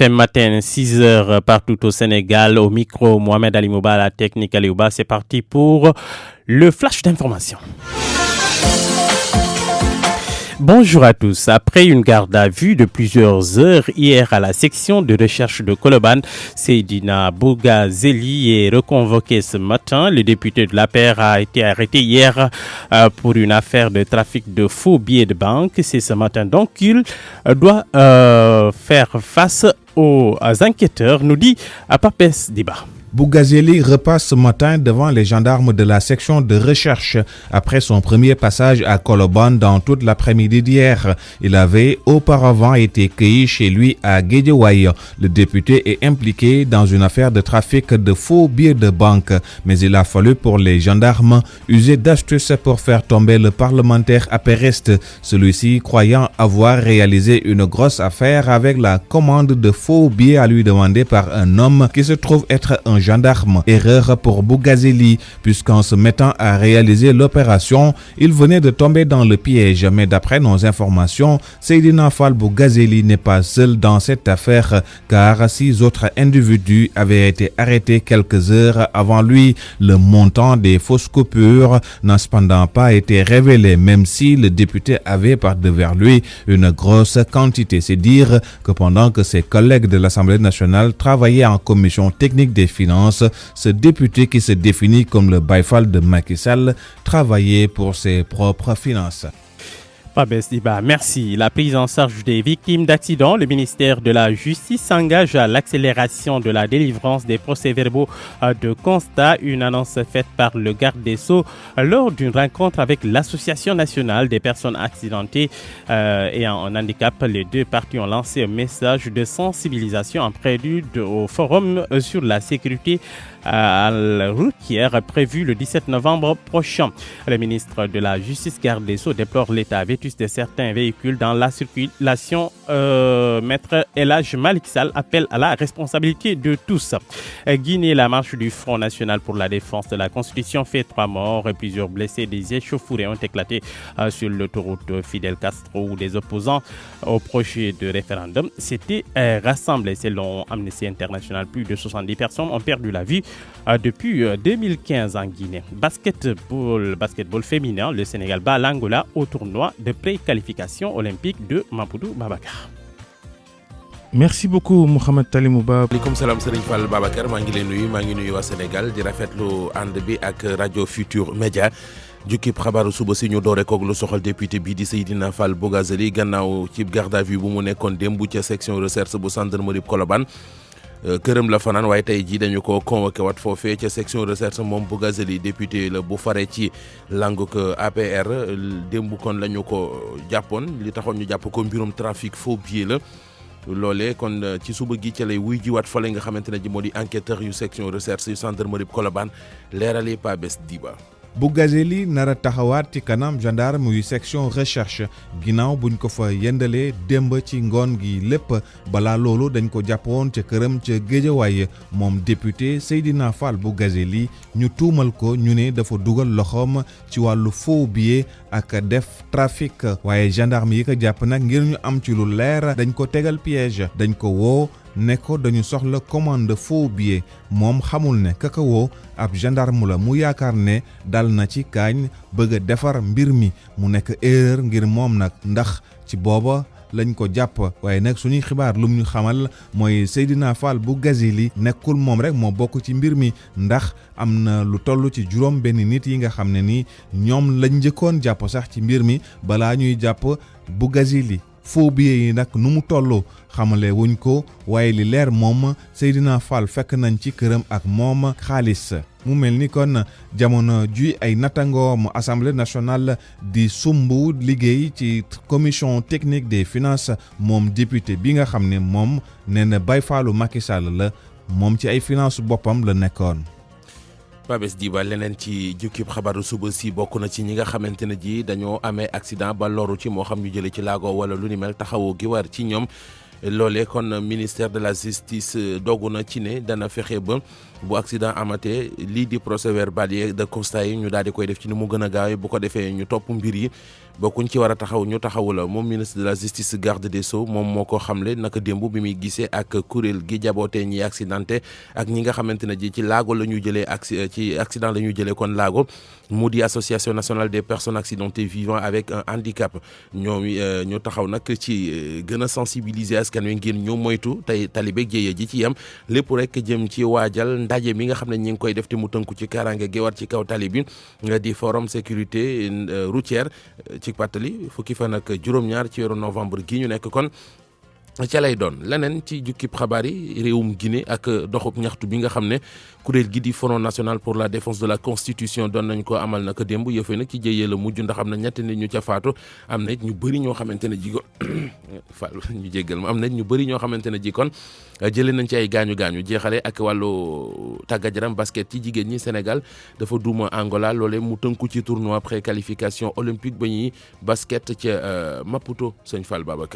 Thème matin, 6 heures partout au Sénégal. Au micro, Mohamed Ali Mouba, la technique Aliouba. C'est parti pour le flash d'information. Bonjour à tous. Après une garde à vue de plusieurs heures hier à la section de recherche de Colobane, Seydina Bougazeli est reconvoqué ce matin. Le député de l'APR a été arrêté hier pour une affaire de trafic de faux billets de banque. C'est ce matin donc qu'il doit faire face aux enquêteurs, nous dit Papes Diba. Bougazeli repasse ce matin devant les gendarmes de la section de recherche après son premier passage à Colobane dans toute l'après-midi d'hier. Il avait auparavant été cueilli chez lui à Guédiawaye. Le député est impliqué dans une affaire de trafic de faux billets de banque, mais il a fallu pour les gendarmes user d'astuces pour faire tomber le parlementaire apériste, celui-ci croyant avoir réalisé une grosse affaire avec la commande de faux billets à lui demander par un homme qui se trouve être un gendarme. Erreur pour Bougazeli, puisqu'en se mettant à réaliser l'opération, il venait de tomber dans le piège. Mais d'après nos informations, Seydina Fall Bougazeli n'est pas seul dans cette affaire, car 6 autres individus avaient été arrêtés quelques heures avant lui. Le montant des fausses coupures n'a cependant pas été révélé, même si le député avait par devers lui une grosse quantité. C'est dire que pendant que ses collègues de l'Assemblée nationale travaillaient en commission technique des finances, ce député qui se définit comme le Baïfal de Macky Sall travaillait pour ses propres finances. Merci. La prise en charge des victimes d'accidents. Le ministère de la Justice s'engage à l'accélération de la délivrance des procès-verbaux de constat. Une annonce faite par le garde des Sceaux lors d'une rencontre avec l'Association nationale des personnes accidentées et en handicap. Les deux parties ont lancé un message de sensibilisation en prélude au forum sur la sécurité routière prévu le 17 novembre prochain. Le ministre de la Justice garde des Sceaux déplore l'état vétuste de certains véhicules dans la circulation. Maître Elhaj Malik Sall appelle à la responsabilité de tous. Guinée, la marche du Front national pour la défense de la Constitution fait 3 morts et plusieurs blessés. Des échauffourées ont éclaté sur l'autoroute Fidel Castro où des opposants au projet de référendum s'étaient rassemblés. Selon Amnesty International, plus de 70 personnes ont perdu la vie depuis 2015 en Guinée. Basketball féminin, le Sénégal bat l'Angola au tournoi de pré-qualification olympique de Maputo Babacar. Merci beaucoup Mohamed Ali Mouba. Aleykum salaam Serigne Fall Babacar maa ngi lay nuyu maa ngi nuyu waa Sénégal di rafetlu ànd bi ak rajo Futur Média jukkib xabaaru suba si ñu doore koog lu soxal député bii di Seydina Fall Bougazeli gannaaw ci garde à vue bu mu nekkoon démb ca section recherche bu gendarmerie Colobane këram la fanaan waaye tey jii dañu ko convoqué wat foofee ca section recherche moom Bougazeli député la bu fare ci langue ko APR démb kon la ñu ko jàppoon li taxoon ñu jàpp ko mbirum trafic faux billets la loolee kon ci suba gi ca lay wuy jiwaat fale nga xamante ne ji moo di enquêteur yu section recherche yu gendarmerie Colobane leerali Papes Diba. Bougazeli nar a taxawaat ci kanam gendarme yu section recherche ginnaaw buñ ko fa yendalee démb ci ngoon gi lépp balaa loolu dañ ko jàppoon ca këram ca Guédiawaye moom député Seydina Fall Bougazeli ñu tuumal ko ñu ne dafa dugal loxoom ci wàllu faux billet ak def trafic waaye gendarme yi ko jàpp nag ngir ñu am ci lu leer dañ ko tegal piège dañ ko woo ne ko dañu soxla commande faux billet moom xamul ne kaka woo ab gendarme la mu yaakaar ne dal na ci kaañ bëgg a defar mbir mi mu nekk erreur ngir moom nag ndax ci booba lañ ko jàpp waaye nag suñuy xibaar lum ñu xamal mooy Seydina Fall Bougazeli nekkul moom rek moo bokk ci mbir mi ndax am na lu toll ci juróom benn nit yi nga xam ne ni ñoom lañ njëkkoon jàpp sax ci mbir mi balaa ñuy jàpp Bougazeli faux billets yi nag nu mu toll xamale wuñ ko waaye li leer moom Seydina Fall fekk nañ ci këram ak moom xaalis mu mel ni kon jamono ji ay nattangoom assemblée nationale di sumbu liggéey ci commission technique des finances moom député bi nga xam ne moom nee na Baïfalu Macky Sall la moom ci ay finance boppam la nekkoon. Papes Diba leneen ci jukkib xabaaru suba si bokk na ci ñi nga xamante ne ji dañoo amee accident ba loru ci moo xam ñu jëlee ci laago wala lu ni mel taxawoo gi war ci ñoom loolee kon ministère de la justice dogu na ci ne dana fexe ba bu accident amatee lii di procès verbal yi de constat yi ñu daal di koy def ci ni mu gën a gaawee bu ko defee ñu topp mbir yi bokkuñ ci war a taxaw ñu taxawu la moom ministre de la justice garde des sceaux moom moo ko xamle naka démb bi muy gisee ak kuréel gi jabootee ñi accidenté ak ñi nga xamante ne ji ci laago la ñu jëlee ci accident la ñu jëlee kon laago mu di association nationale des personnes accidentées vivant avec un handicap ñoom ñu taxaw nag ci gën a sensibiliser askan wi ngir ñu moytu tey talibeeg jéyee ji ci yem lépp rek jëm ci waajal ndaje mi nga xam ne ñi ngi koy def te mu tënku ci kaaraange gi war ci kaw tali bi di forum sécurité routière ci pàttali fukki fan ak juróom-ñaar ci weeru novembre gi ñu nekk kon ca lay doon leneen ci jukkib xabaar yi réewum Guinée ak doxub ñaxtu bi nga xam ne kuréel gi di Front national pour la défense de la constitution doon nañ ko amal naka démb yëfee nag ci jëyee la mujj ndax am na ñetti nit ñu ca faatu am na it ñu bëri ñoo xamante ne ji fal ñu jéggal ma am na it ñu bëri ñoo xamante ne ji kon jëlee nañ ci ay gaañu-gaañu jeexale ak wàllu tàggat yaram basket ci jigéen ñi Sénégal dafa duuma Angola loolee mu tënku ci tournoi préqualification olympique ba ñuy basket ca Maputo sëñ Fall Babacar